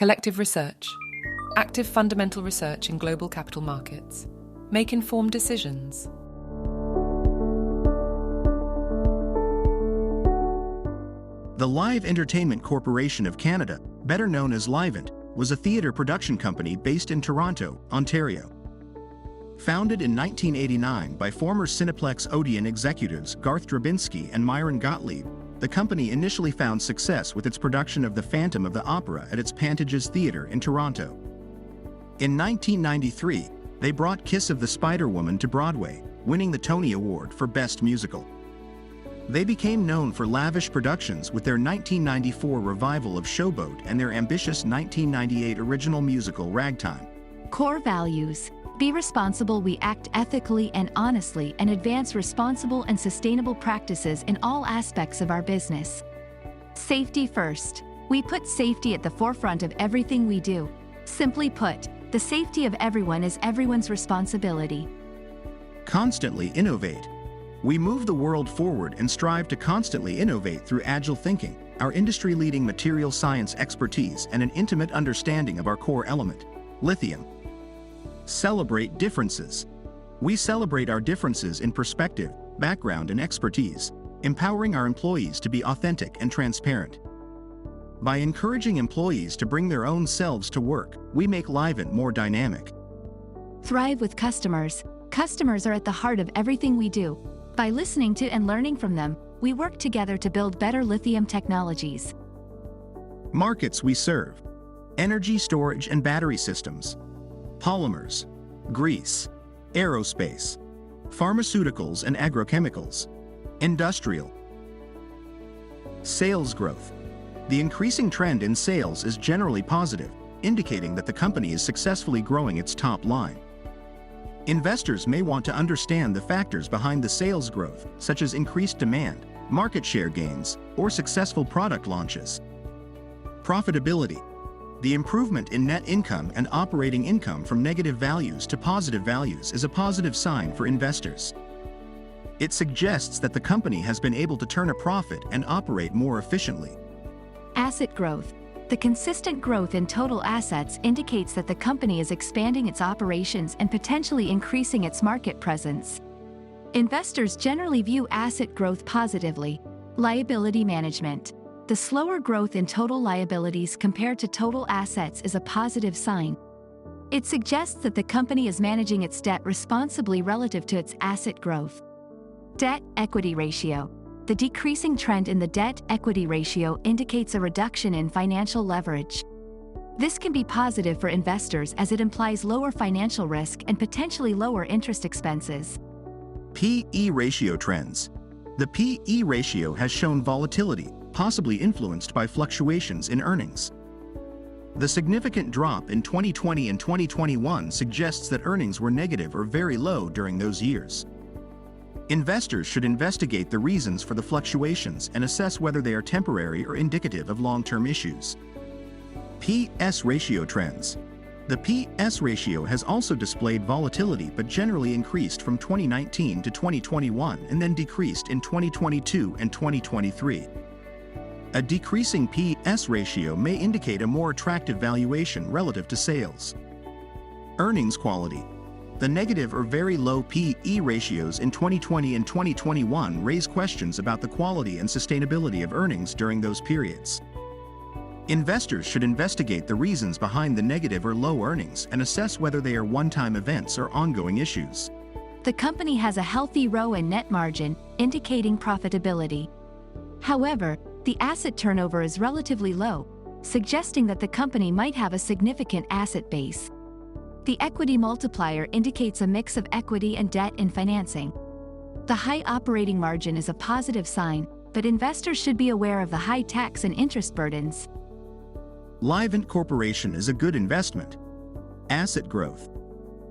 Collective research. Active fundamental research in global capital markets. Make informed decisions. The Live Entertainment Corporation of Canada, better known as Livent, was a theatre production company based in Toronto, Ontario. Founded in 1989 by former Cineplex Odeon executives Garth Drabinsky and Myron Gottlieb, the company initially found success with its production of The Phantom of the Opera at its Pantages Theatre in Toronto. In 1993, they brought Kiss of the Spider-Woman to Broadway, winning the Tony Award for Best Musical. They became known for lavish productions with their 1994 revival of Showboat and their ambitious 1998 original musical Ragtime. Core values. Be responsible. We act ethically and honestly and advance responsible and sustainable practices in all aspects of our business. Safety first. We put safety at the forefront of everything we do. Simply put, the safety of everyone is everyone's responsibility. Constantly innovate. We move the world forward and strive to constantly innovate through agile thinking, our industry-leading material science expertise, and an intimate understanding of our core element, lithium. Celebrate differences. We celebrate our differences in perspective, background, and expertise, empowering our employees to be authentic and transparent. By encouraging employees to bring their own selves to work, we make Livent more dynamic. Thrive with customers. Customers are at the heart of everything we do. By listening to and learning from them, we work together to build better lithium technologies. Markets we serve: energy storage and battery systems, polymers, grease, aerospace, pharmaceuticals and agrochemicals, industrial. Sales growth. The increasing trend in sales is generally positive, indicating that the company is successfully growing its top line. Investors may want to understand the factors behind the sales growth, such as increased demand, market share gains, or successful product launches. Profitability. The improvement in net income and operating income from negative values to positive values is a positive sign for investors. It suggests that the company has been able to turn a profit and operate more efficiently. Asset growth. The consistent growth in total assets indicates that the company is expanding its operations and potentially increasing its market presence. Investors generally view asset growth positively. Liability management. The slower growth in total liabilities compared to total assets is a positive sign. It suggests that the company is managing its debt responsibly relative to its asset growth. Debt-equity ratio. The decreasing trend in the debt-equity ratio indicates a reduction in financial leverage. This can be positive for investors as it implies lower financial risk and potentially lower interest expenses. P/E ratio trends. The P/E ratio has shown volatility, possibly influenced by fluctuations in earnings. The significant drop in 2020 and 2021 suggests that earnings were negative or very low during those years. Investors should investigate the reasons for the fluctuations and assess whether they are temporary or indicative of long-term issues. P/S ratio trends. The P/S ratio has also displayed volatility but generally increased from 2019 to 2021 and then decreased in 2022 and 2023. A decreasing P/S ratio may indicate a more attractive valuation relative to sales. Earnings quality. The negative or very low P/E ratios in 2020 and 2021 raise questions about the quality and sustainability of earnings during those periods. Investors should investigate the reasons behind the negative or low earnings and assess whether they are one-time events or ongoing issues. The company has a healthy ROE and net margin, indicating profitability. However, the asset turnover is relatively low, suggesting that the company might have a significant asset base. The equity multiplier indicates a mix of equity and debt in financing. The high operating margin is a positive sign, but investors should be aware of the high tax and interest burdens. Livent Corporation is a good investment. Asset growth.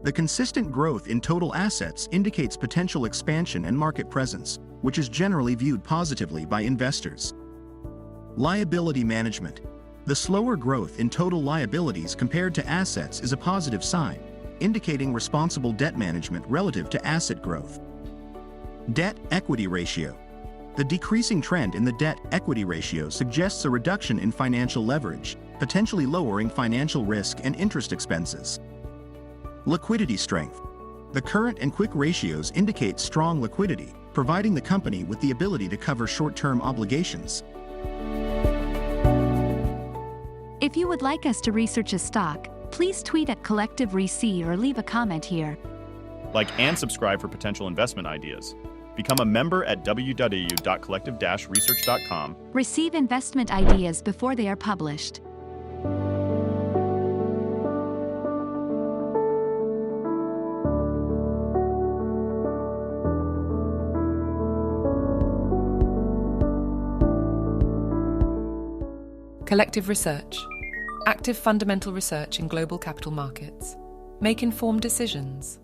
The consistent growth in total assets indicates potential expansion and market presence, which is generally viewed positively by investors. Liability management. The slower growth in total liabilities compared to assets is a positive sign, indicating responsible debt management relative to asset growth. Debt-equity ratio. The decreasing trend in the debt-equity ratio suggests a reduction in financial leverage, potentially lowering financial risk and interest expenses. Liquidity strength. The current and quick ratios indicate strong liquidity, providing the company with the ability to cover short-term obligations. If you would like us to research a stock, please tweet at Collective Rec or leave a comment here. Like and subscribe for potential investment ideas. Become a member at www.collective-research.com. Receive investment ideas before they are published. Collective research. Active fundamental research in global capital markets. Make informed decisions.